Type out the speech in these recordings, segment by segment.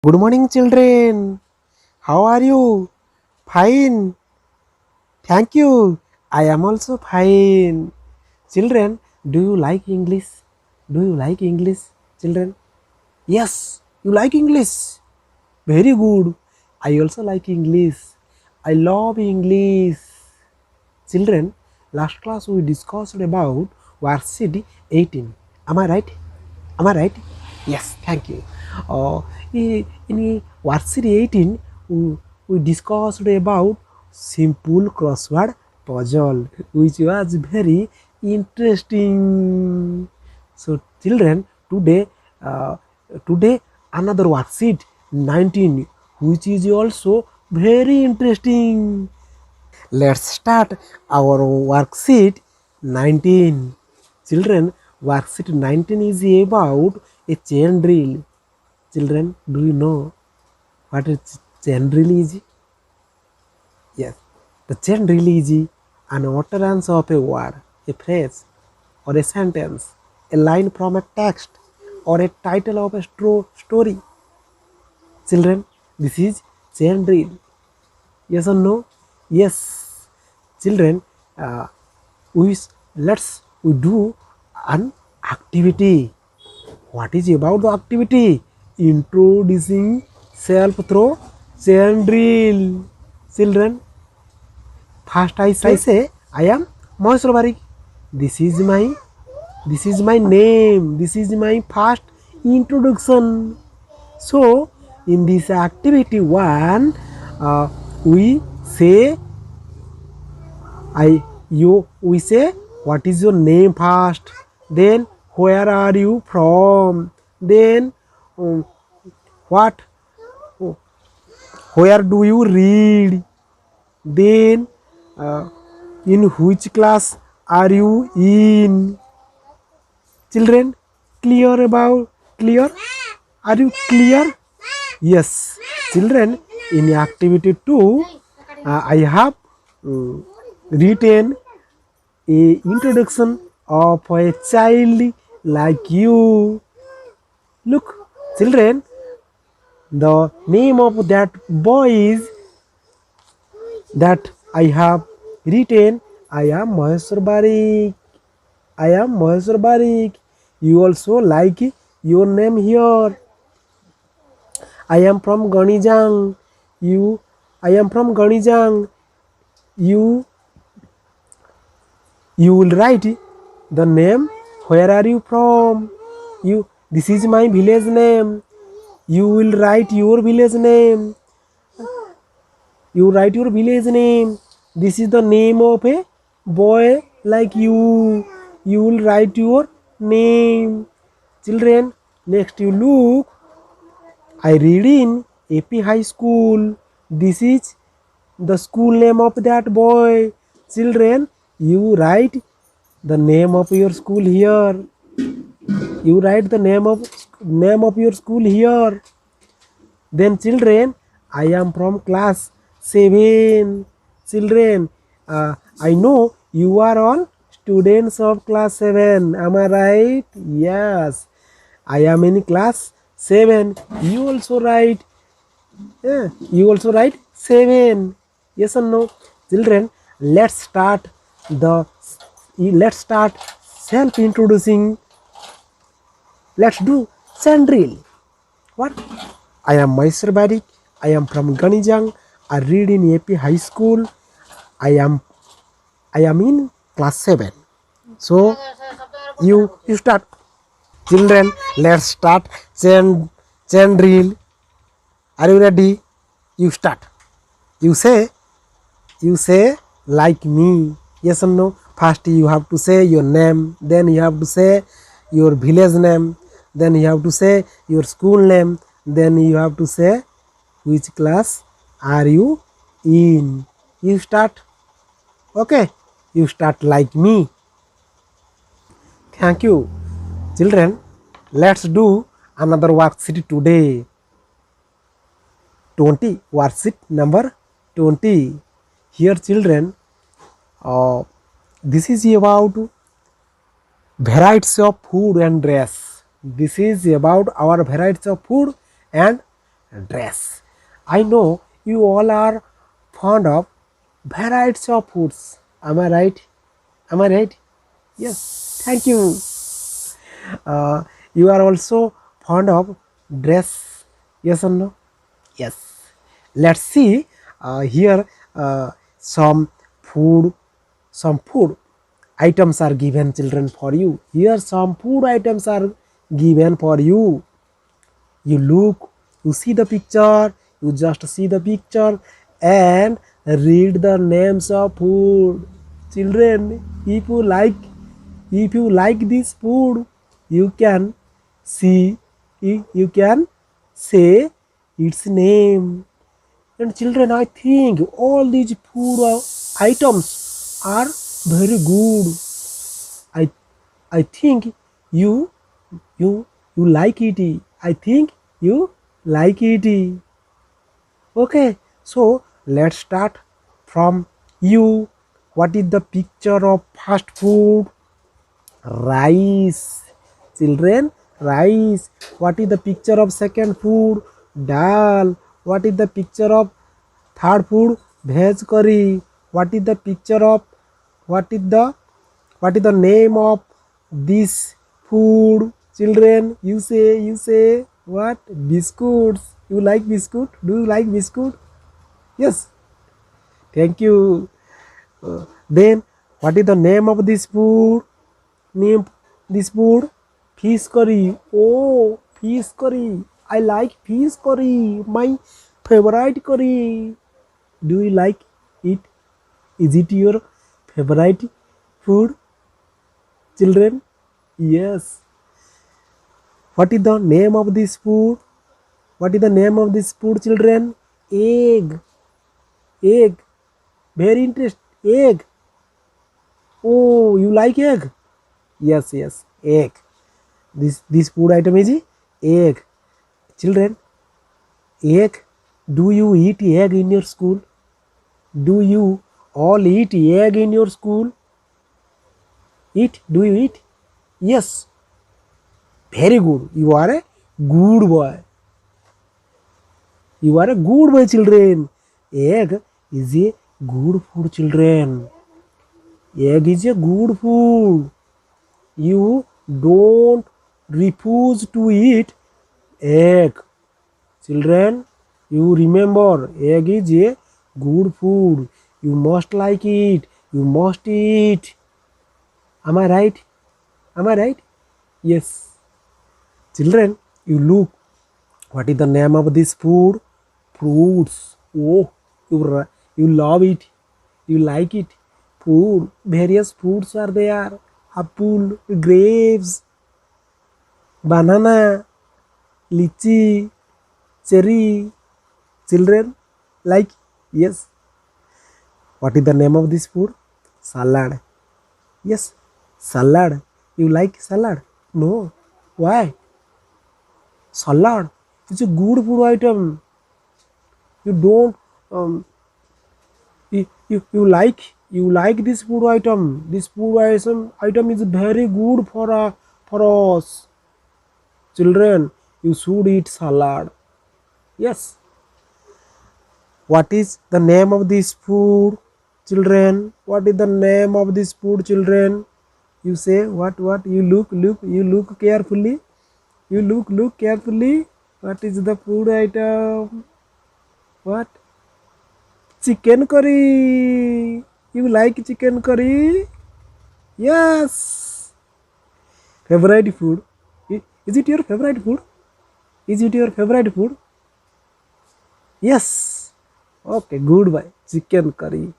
Good morning, children. How are you? Fine. Thank you. I am also fine. Children, do you like English? Do you like English, children? Yes, you like English. Very good. I also like English. I love English. Children, last class we discussed about worksheet 18. Am I right? Am I right? Yes, thank you. In worksheet 18, we discussed about simple crossword puzzle, which was very interesting. So, children, uh, today another worksheet 19, which is also very interesting. Let's start our worksheet 19. Children, worksheet 19 is about a chain drill. Children, do you know what a chain drill is? Yes. The chain drill is an utterance of a word, a phrase, or a sentence, a line from a text, or a title of a story. Children, this is chain drill. Yes or no? Yes. Children, uh, we do an activity. What is about the activity? Introducing self through chain drill. Children, first I say I am Moheswar Barik. This is my name. This is my first introduction. So in this activity one, we say we say what is your name first, then where are you from, then um, what where do you read, then uh, in which class are you in. Children, clear, are you clear? Yes. Children, in activity 2, I have written a introduction of a child like you. Look, children, the name of that boy is that I have written. I am Moheswar Barik. I am Moheswar Barik. You also like your name here. I am from Ganijang. I am from Ganijang. You you will write the name. Where are you from? This is my village name. You will write your village name. You write your village name. This is the name of a boy like you. You will write your name. Children, next you look. I read in AP High School. This is the school name of that boy. Children, you write the name of your school here. You write the name of your school here. Then children, I am from class 7. Children, I know you are all students of class 7. Am I right? Yes. I am in class 7. You also write. Yeah, you also write 7. Yes or no? Children, the let's start self introducing. Let's do Sandril. What? I am Moheswar Barik. I am from Ganijang. I read in AP High School. I am in class 7. So you start. Children, let's start chain drill. Are you ready? You start. You say like me. Yes or no? First you have to say your name, then you have to say your village name, then you have to say your school name, then you have to say which class are you in. You start. Okay, you start like me. Thank you. Children, let's do another worksheet today. 20, worksheet number 20. Here children, this is about varieties of food and dress. This is about our varieties of food and dress. I know you all are fond of varieties of foods. Am I right? Am I right? Yes. Thank you. Uh, you are also fond of dress. Yes or no? Yes. Let's see here some food food items are given children for you. Here some food items are given for you. You look, you see the picture, you just see the picture and read the names of food. Children, if you like this food, you can see, you can say its name. And children, I think all these food items are very good. I I think you you you like it. I think you like it. Okay, so let's start from you. What is the picture of fast food? Rice. Children, rice. What is the picture of second food? Dal. What is the picture of third food? Veg curry. What is the picture of what is the what is the name of this food? Children, you say what? Biscuits. You like biscuit? Do you like biscuit? Yes. Thank you. Then what is the name of this food? Name this food? Fish curry. Oh, fish curry. I like fish curry. My favorite curry. Do you like it? Is it your favorite food? Children? Yes. What is the name of this food? What is the name of this food, children? Egg. Egg. Very interesting. Egg. Oh, you like egg? Yes, yes. Egg. This food item is egg. Children, egg. Do you eat egg in your school? Do you all eat egg in your school? Eat? Do you eat? Yes. Very good. You are a good boy. You are a good boy, children. Egg is a good food, children. Egg is a good food. You don't refuse to eat egg. Children, you remember egg is a good food. You must like it. You must eat. Am I right? Am I right? Yes. Children, you look. What is the name of this food? Fruits. Oh, you love it. You like it. Food. Various fruits are there. Apple, grapes, banana, lychee, cherry. Children, like? Yes. What is the name of this food? Salad. Yes. Salad. You like salad? No. Why? Salad. It's a good food item. You don't you like this food item. This food item is very good for us. Children, you should eat salad. Yes. What is the name of this food, children? What is the name of this food, children? You say what? You look carefully. You look carefully. What is the food item? What? Chicken curry. You like chicken curry? Yes. Favorite food? Is it your favorite food? Is it your favorite food? Yes. Okay, goodbye. Chicken curry.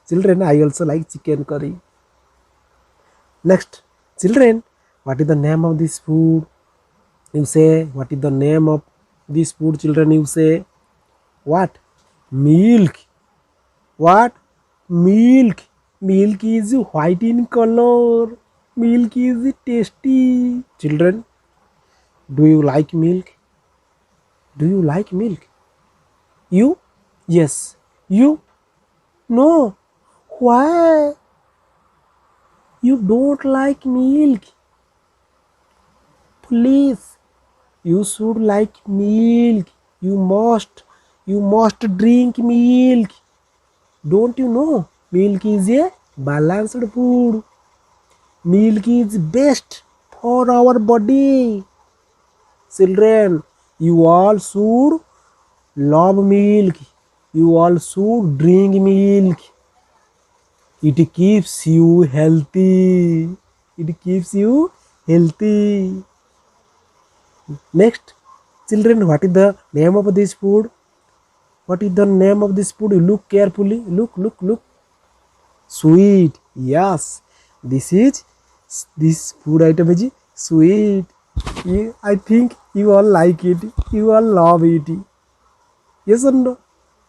Children, I also like chicken curry. Next, children, what is the name of this food? You say, what is the name of this food, children? You say, what? Milk. What? Milk. Milk is white in color. Milk is tasty. Children, do you like milk? Do you like milk? You? Yes. You? No. Why? You don't like milk. Please, You should like milk. You must drink milk. Don't you know? Milk is a balanced food. Milk is best for our body. Children, you all should love milk. You all should drink milk. It keeps you healthy. It keeps you healthy. Next, children, what is the name of this food? What is the name of this food? You look carefully. Look. Sweet. Yes. This food item is sweet. I think you all like it. You all love it. Yes or no?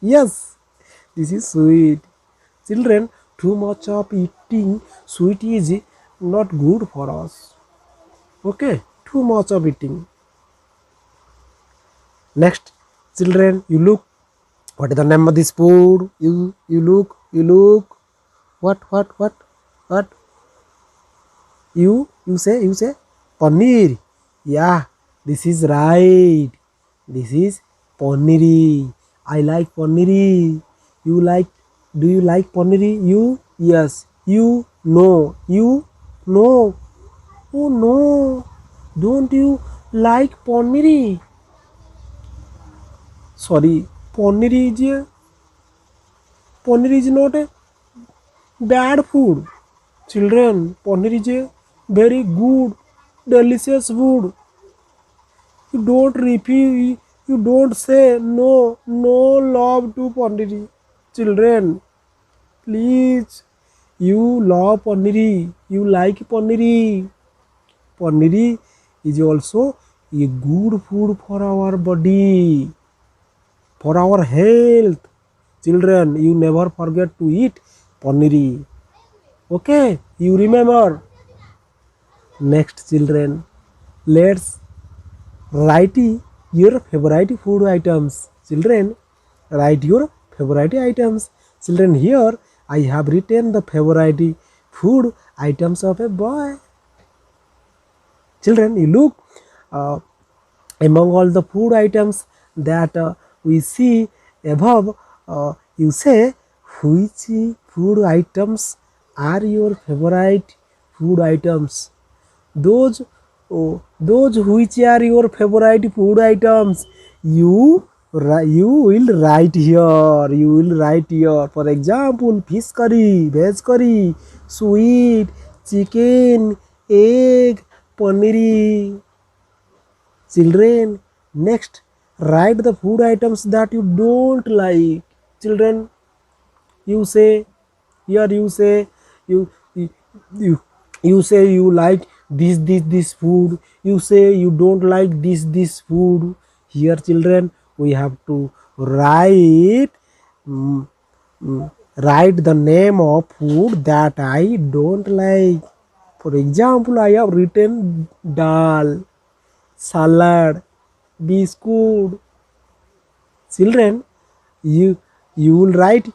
Yes. This is sweet. Children, too much of eating sweet is not good for us. Okay? Too much of eating. Next, children, you look. What is the name of this food? You look. What? You say paneer. Yeah, this is right. This is paneer. I like paneer. You like? Do you like paneer? You? Yes. You? No. You? No. Oh no. Don't you like paneer? Sorry, paneer is not a bad food. Children, paneer is a very good, delicious food. You don't repeat, you don't say no love to paneer. Children, please, you love paneer, you like paneer. Paneer is also a good food for our body, for our health. Children, you never forget to eat paneer. Okay, you remember. Next, children, let's write your favorite food items. Children, write your favorite items. Children, here I have written the favorite food items of a boy. Children, you look among all the food items that we see above. You say which food items are your favorite food items. Those which are your favorite food items, you will write here. You will write here. For example, fish curry, veg curry, sweet, chicken, egg, paneer. Children, next, write the food items that you don't like. Children, you say here. You you you, you say you like this food. You say you don't like this food. Here, children, we have to write write the name of food that I don't like. For example, I have written dal, salad, biscuit. Children, you you will write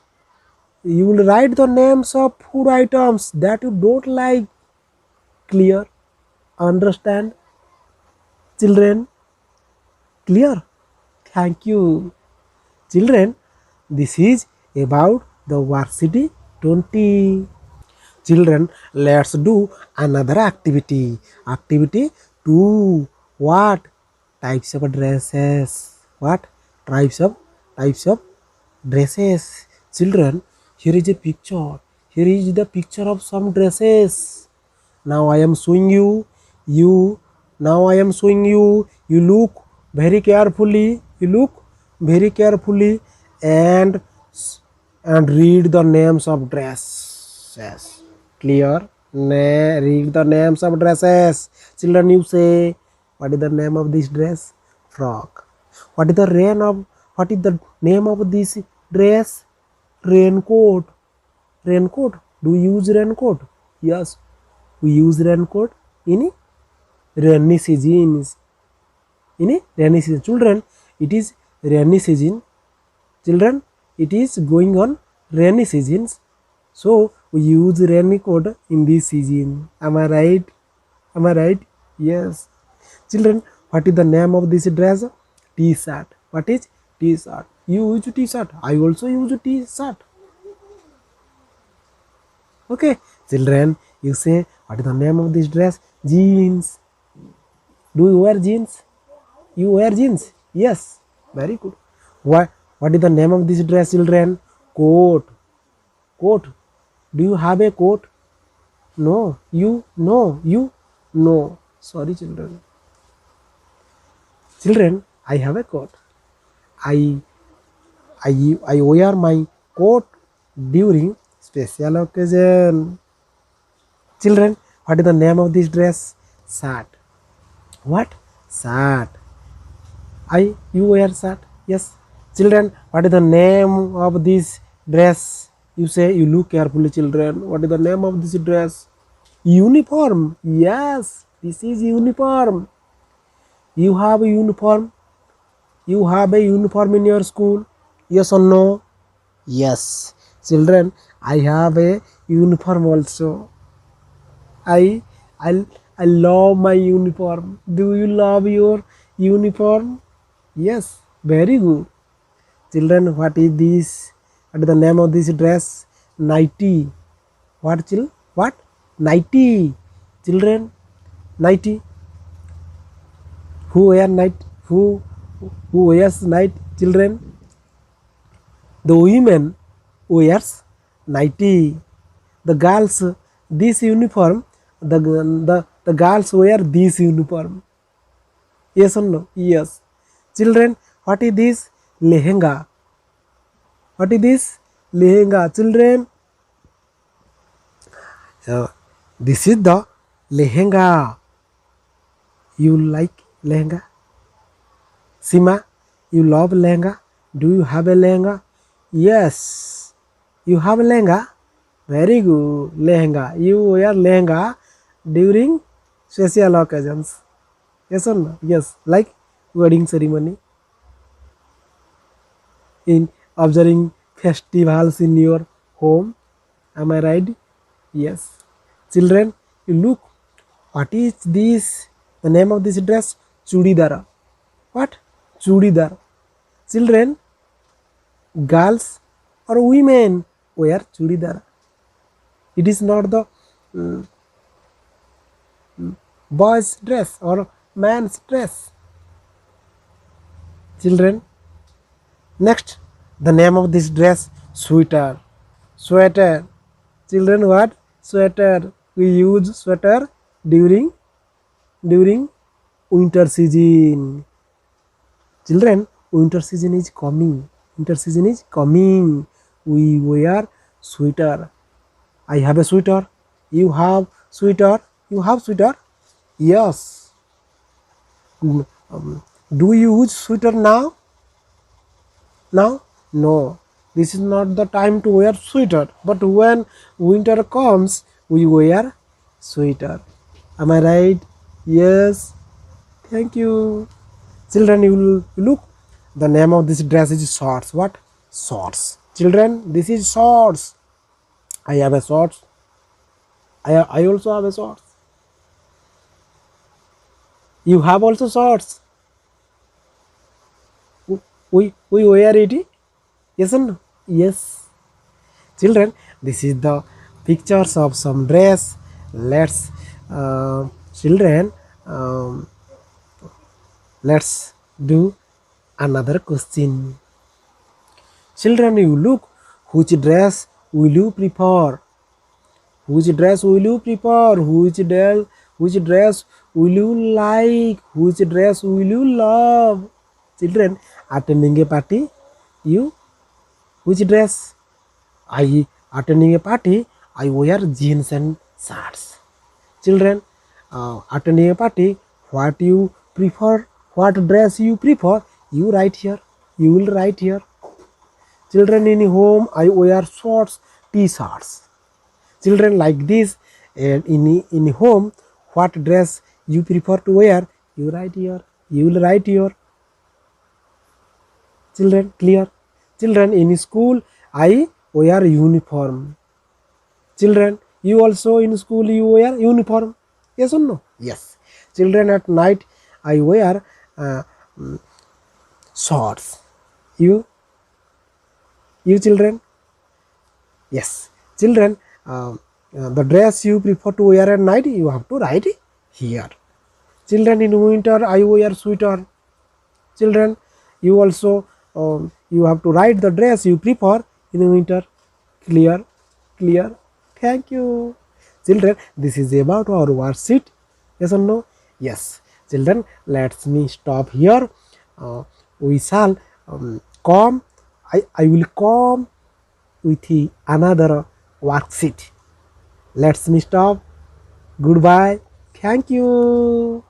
you will write the names of food items that you don't like. Clear? Understand? Children, clear? Thank you. Children, this is about the varsity 20. Children, let's do another activity. Activity 2. What? Types of dresses. What? Types of dresses. Children, here is a picture. Here is the picture of some dresses. Now I am showing you. You look very carefully. And read the names of dresses. Clear? Read the names of dresses. Children, you say, what is the name of this dress? Frock. What is the name of this dress? Raincoat. Raincoat. Do you use raincoat? Yes, we use raincoat in rainy seasons. Children, it is rainy season. Children, it is going on rainy seasons. So we use raincoat in this season. Am I right? Yes. Children, What is the name of this dress? T-shirt. What is T-shirt? You use T-shirt. I also use T-shirt. Okay, children, you say, what is the name of this dress? Jeans. Do you wear jeans? You wear jeans? Yes. Very good. What is the name of this dress, children? Coat. Coat. Do you have a coat? No. You? No. You? No. Sorry, children. Children, I have a coat. I wear my coat during special occasion. Children, what is the name of this dress? Shirt. What? Shirt. You wear shirt? Yes. Children, what is the name of this dress? You say, you look carefully, children. What is the name of this dress? Uniform. Yes, this is uniform. You have a uniform? You have a uniform in your school? Yes or no? Yes. Children, I have a uniform also. I love my uniform. Do you love your uniform? Yes, very good. Children, what is this? What is the name of this dress? Nightie. What, what? Nightie. Children, nightie. Who wear night? Who wears night? Children, the women wears nightie. The girls this uniform. The girls wear this uniform. Yes or no? Yes. Children, what is this? Lehenga. What is this? Lehenga. Children, this is the lehenga. You like lehenga? Sima, you love lehenga? Do you have a lehenga? Yes. You have a lehenga? Very good. Lehenga. You wear lehenga during special occasions. Yes or no? Yes. Like wedding ceremony. In observing festivals in your home. Am I right? Yes. Children, you look. What is this? The name of this dress? Chudidar. What? Chudidar. Children, girls or women wear chudidar. It is not the boy's dress or man's dress. Children, next, the name of this dress? Sweater. Sweater. Children, what? Sweater. We use sweater during winter season. Children, winter season is coming. Winter season is coming. We wear sweater. I have a sweater. You have sweater. You have sweater. Yes. Do you use sweater now? Now? No. This is not the time to wear sweater. But when winter comes, we wear sweater. Am I right? Yes. Thank you. Children, you will look. The name of this dress is shorts. What? Shorts. Children, this is shorts. I have a shorts. I also have a shorts. You have also shorts. We wear it. Yes or no? Yes. Children, this is the pictures of some dress. Let's children, let's do another question. Children, you look. Which dress will you prefer? Which dress will you prefer? Which dress will you like? Which dress will you love? Children, attending a party, you which dress? I attending a party, I wear jeans and shirts. Children, attending a party, what you prefer? What dress you prefer? You write here. You will write here. Children, in home I wear shorts, t-shirts. Children, like this, and in home, what dress you prefer to wear? You write here. You will write here. Children, clear? Children, in school I wear uniform. Children, you also in school you wear uniform? Yes or no? Yes. Children, at night I wear shorts. You children? Yes, children, the dress you prefer to wear at night, you have to write here. Children, in winter I wear sweater. Children, you also you have to write the dress you prefer in winter. Clear? Clear? Thank you. Children, this is about our worksheet. Yes or no? Yes. Children, let me stop here. We shall come. I will come with another worksheet. Let's me stop. Goodbye. Thank you.